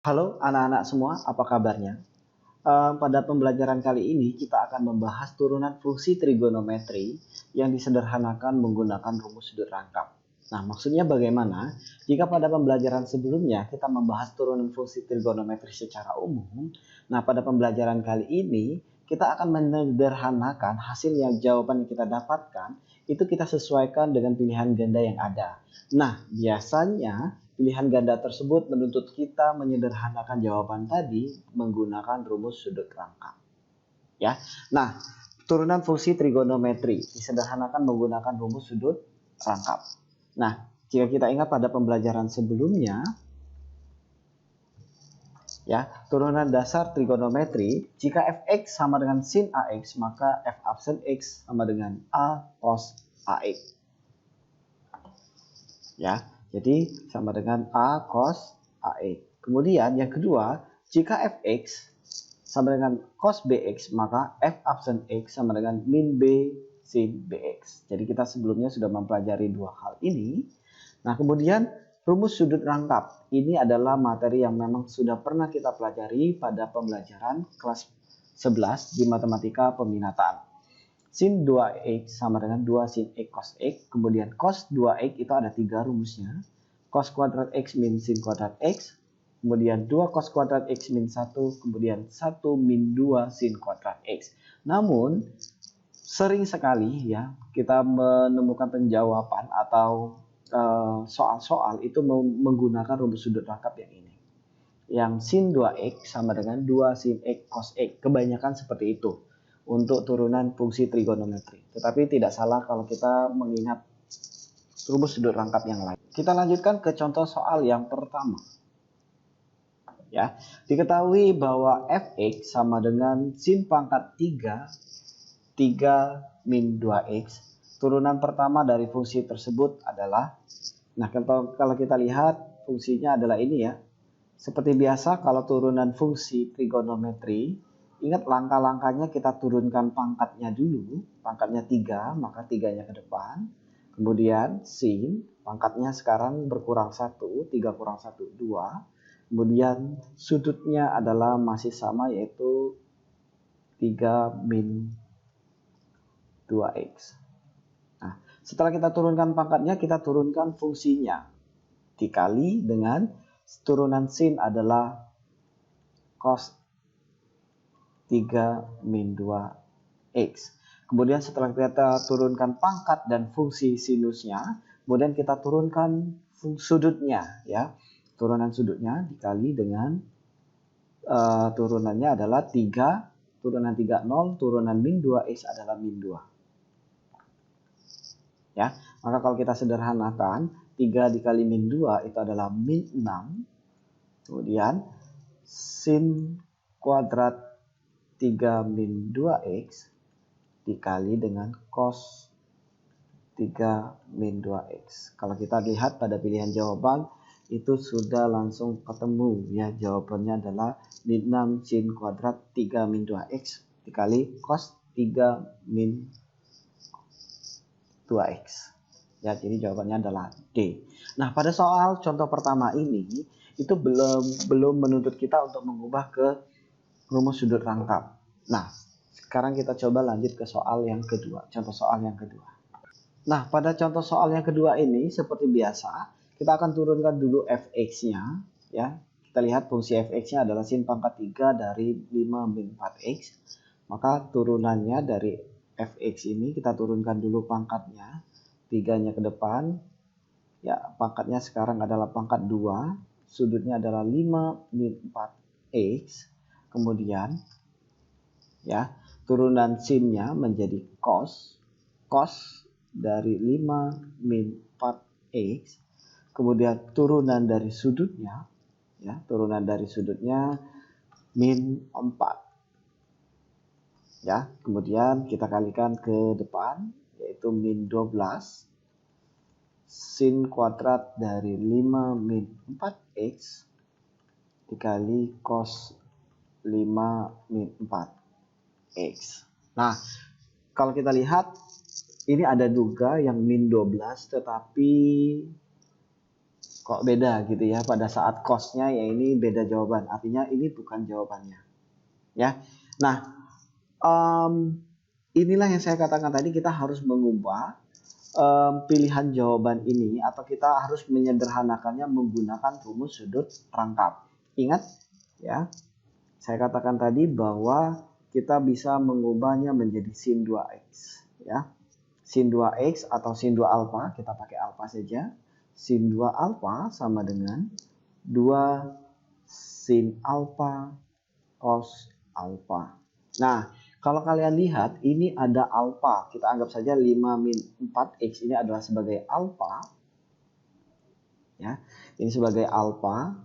Halo anak-anak semua, apa kabarnya? Pada pembelajaran kali ini kita akan membahas turunan fungsi trigonometri yang disederhanakan menggunakan rumus sudut rangkap. Nah, maksudnya bagaimana? Jika pada pembelajaran sebelumnya kita membahas turunan fungsi trigonometri secara umum, nah pada pembelajaran kali ini kita akan menyederhanakan hasil yang jawaban yang kita dapatkan itu kita sesuaikan dengan pilihan ganda yang ada. Nah, biasanya pilihan ganda tersebut menuntut kita menyederhanakan jawaban tadi menggunakan rumus sudut rangkap. Ya. Nah, turunan fungsi trigonometri disederhanakan menggunakan rumus sudut rangkap. Nah, jika kita ingat pada pembelajaran sebelumnya, ya, turunan dasar trigonometri, jika fx sama dengan sin ax, maka f absen x sama dengan a cos ax. Ya, jadi sama dengan a cos ax. Kemudian yang kedua, jika fx sama dengan cos bx, maka f absen x sama dengan min b sin bx. Jadi kita sebelumnya sudah mempelajari dua hal ini. Nah, kemudian rumus sudut rangkap. Ini adalah materi yang memang sudah pernah kita pelajari pada pembelajaran kelas 11 di matematika peminatan. Sin 2x sama dengan 2 sin x cos x. Kemudian cos 2x itu ada 3 rumusnya. Cos kuadrat x min sin kuadrat x. Kemudian 2 cos kuadrat x min 1. Kemudian 1 min 2 sin kuadrat x. Namun sering sekali ya kita menemukan penjawaban atau soal-soal itu menggunakan rumus sudut rangkap yang ini. Yang sin 2x sama dengan 2 sin x cos x. Kebanyakan seperti itu untuk turunan fungsi trigonometri. Tetapi tidak salah kalau kita mengingat rumus sudut rangkap yang lain. Kita lanjutkan ke contoh soal yang pertama. Ya, diketahui bahwa fx sama dengan sin pangkat 3 min 2x. Turunan pertama dari fungsi tersebut adalah, nah kalau kita lihat fungsinya adalah ini ya. Seperti biasa kalau turunan fungsi trigonometri, ingat langkah-langkahnya kita turunkan pangkatnya dulu. Pangkatnya 3, maka 3-nya ke depan. Kemudian sin, pangkatnya sekarang berkurang 1, 3 kurang 1, 2. Kemudian sudutnya adalah masih sama yaitu 3 min 2x. Nah, setelah kita turunkan pangkatnya, kita turunkan fungsinya. Dikali dengan turunan sin adalah cos 3 min 2x. Kemudian setelah kita turunkan pangkat dan fungsi sinusnya, kemudian kita turunkan sudutnya ya. Turunan sudutnya dikali dengan turunannya adalah 3, turunan 3 0, turunan min 2x adalah min 2. Ya, maka kalau kita sederhanakan 3 dikali min 2 itu adalah min 6. Kemudian sin kuadrat 3 min 2x dikali dengan cos 3 min 2x. Kalau kita lihat pada pilihan jawaban itu sudah langsung ketemu ya, jawabannya adalah min 6 sin kuadrat 3 min 2x dikali cos 3 min 2x. Ya, jadi jawabannya adalah D. Nah, pada soal contoh pertama ini itu belum menuntut kita untuk mengubah ke rumus sudut rangkap. Nah, sekarang kita coba lanjut ke soal yang kedua, contoh soal yang kedua. Nah, pada contoh soal yang kedua ini seperti biasa, kita akan turunkan dulu fx-nya ya. Kita lihat fungsi fx-nya adalah sin pangkat 3 dari 5 min 4x. Maka turunannya dari fx ini kita turunkan dulu pangkatnya, 3-nya ke depan. Ya, pangkatnya sekarang adalah pangkat 2, sudutnya adalah 5 min 4x. Kemudian ya, turunan sinnya menjadi cos dari 5 min 4x. Kemudian turunan dari sudutnya ya, turunan dari sudutnya min 4. Ya, kemudian kita kalikan ke depan yaitu min 12 sin kuadrat dari 5 min 4x dikali cos 5 min 4x. Nah, kalau kita lihat ini ada juga yang min 12 tetapi Kok beda gitu ya, pada saat cosnya ya ini beda jawaban, artinya ini bukan jawabannya ya. Nah, inilah yang saya katakan tadi, kita harus mengubah pilihan jawaban ini, atau kita harus menyederhanakannya menggunakan rumus sudut rangkap. Ingat ya, saya katakan tadi bahwa kita bisa mengubahnya menjadi sin 2x ya. Sin 2x atau sin 2 alfa, kita pakai alfa saja. Sin 2 alfa sama dengan 2 sin alfa cos alfa. Nah, kalau kalian lihat ini ada alfa, kita anggap saja 5 min 4x ini adalah sebagai alfa ya. Ini sebagai alfa.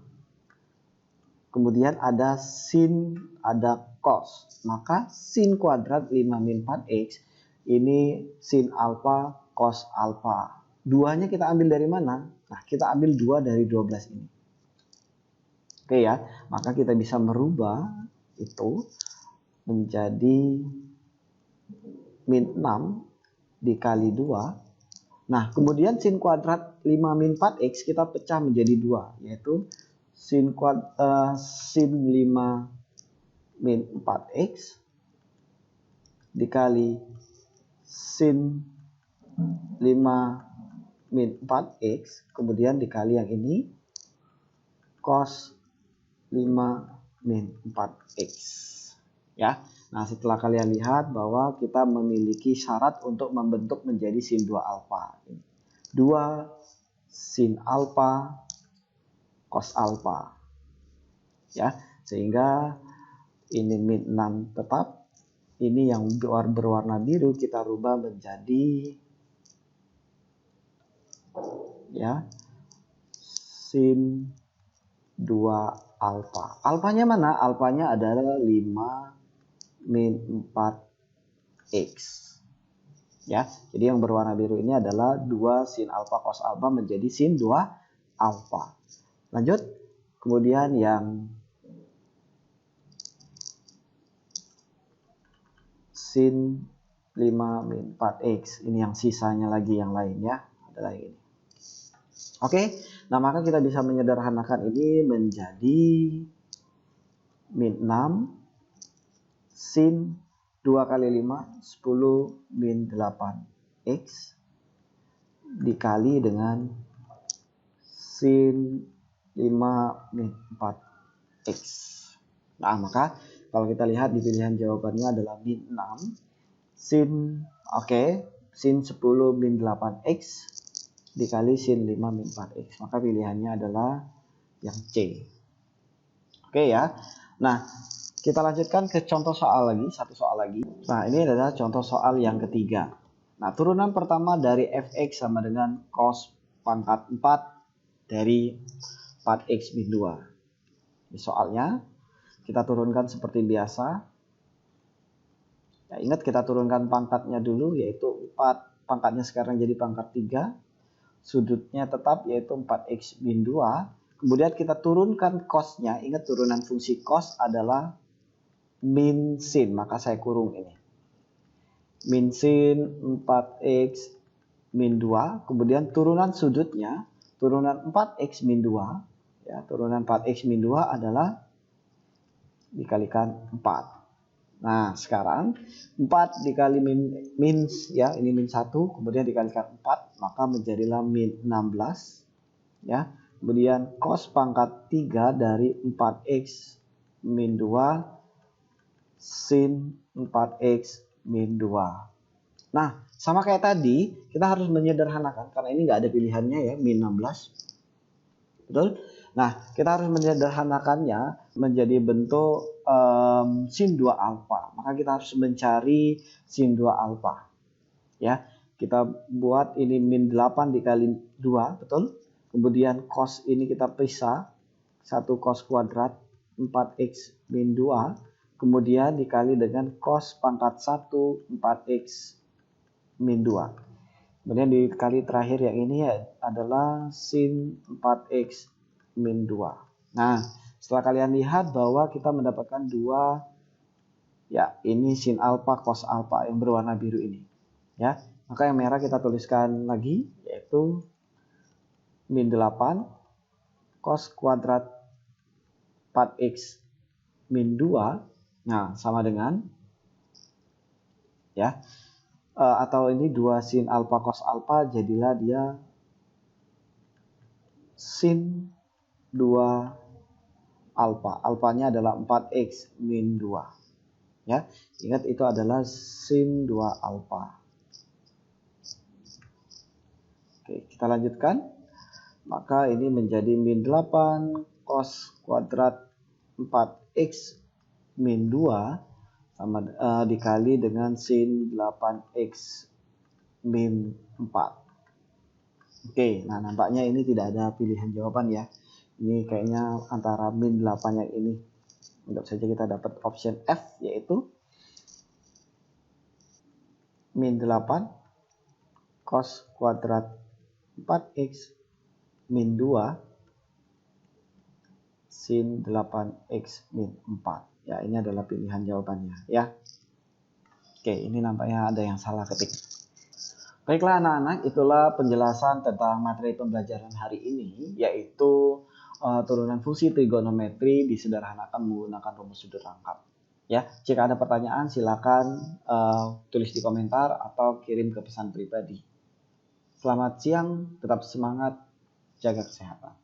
Kemudian ada sin, ada cos. Maka sin kuadrat 5 min 4x ini sin alfa cos alfa. Duanya kita ambil dari mana? Nah, kita ambil 2 dari 12 ini. Oke ya, maka kita bisa merubah itu menjadi min 6 dikali 2. Nah, kemudian sin kuadrat 5 min 4x kita pecah menjadi 2, yaitu sin 5 min 4x dikali sin 5 min 4x, kemudian dikali yang ini cos 5 min 4x ya. Nah, setelah kalian lihat bahwa kita memiliki syarat untuk membentuk menjadi sin 2 alfa, 2 sin alfa cos alfa ya, sehingga ini min 6 tetap, ini yang berwarna biru kita rubah menjadi ya sin 2 alfa. Alfanya mana? Alfanya adalah 5 min 4x ya. Jadi yang berwarna biru ini adalah 2 sin alfa cos alfa menjadi sin 2 alfa. Lanjut, kemudian yang sin 5 min 4x, ini yang sisanya lagi yang lain ya, adalah ini. Oke, nah maka kita bisa menyederhanakan ini menjadi min 6 sin 2 kali 5, 10 min 8x dikali dengan sin 5 min 4x. Nah, maka kalau kita lihat di pilihan jawabannya adalah min 6 sin, sin 10 min 8x dikali sin 5 min 4x. Maka pilihannya adalah yang C. Oke ya. Nah, kita lanjutkan ke contoh soal lagi, satu soal lagi. Nah, ini adalah contoh soal yang ketiga. Nah, turunan pertama dari fx sama dengan cos pangkat 4 dari 4x min 2. Ini soalnya kita turunkan seperti biasa. Ya, ingat kita turunkan pangkatnya dulu, yaitu 4. Pangkatnya sekarang jadi pangkat 3. Sudutnya tetap yaitu 4x min 2. Kemudian kita turunkan cosnya. Ingat turunan fungsi cos adalah min sin, maka saya kurung ini. Min sin 4x min 2. Kemudian turunan sudutnya, turunan 4x min 2. Ya, turunan 4x min 2 adalah dikalikan 4. Nah, sekarang 4 dikali min ya, ini min 1, kemudian dikalikan 4, maka menjadilah min 16 ya. Kemudian cos pangkat 3 dari 4x min 2 sin 4x min 2. Nah, sama kayak tadi, kita harus menyederhanakan karena ini nggak ada pilihannya ya, min 16. Betul? Nah, kita harus menyederhanakannya menjadi bentuk sin 2 alfa. Maka kita harus mencari sin 2 alfa. Ya, kita buat ini min 8 dikali 2, betul? Kemudian cos ini kita pisah, 1 cos kuadrat 4x min 2. Kemudian dikali dengan cos pangkat 1 4x min 2. Kemudian dikali terakhir yang ini ya adalah sin 4x min 2. Nah, setelah kalian lihat bahwa kita mendapatkan 2, ya ini sin alfa cos alfa yang berwarna biru ini. Ya, maka yang merah kita tuliskan lagi yaitu min 8 cos kuadrat 4x min 2. Nah, sama dengan ya. Atau ini 2 sin alfa cos alfa, jadilah dia sin 2 alfa. Alfanya adalah 4x min 2. Ya, ingat itu adalah sin 2 alfa. Oke, kita lanjutkan. Maka ini menjadi min 8 cos kuadrat 4x min 2 sama dikali dengan sin 8x min 4. Oke, nah nampaknya ini tidak ada pilihan jawaban ya. Ini kayaknya antara min 8 yang ini. Anggap saja kita dapat option F, yaitu min 8 cos kuadrat 4x min 2 sin 8x min 4. Ya, ini adalah pilihan jawabannya ya. Oke, ini nampaknya ada yang salah ketik. Baiklah anak-anak, itulah penjelasan tentang materi pembelajaran hari ini, yaitu turunan fungsi trigonometri disederhanakan menggunakan rumus sudut rangkap. Ya, jika ada pertanyaan silakan tulis di komentar atau kirim ke pesan pribadi. Selamat siang, tetap semangat, jaga kesehatan.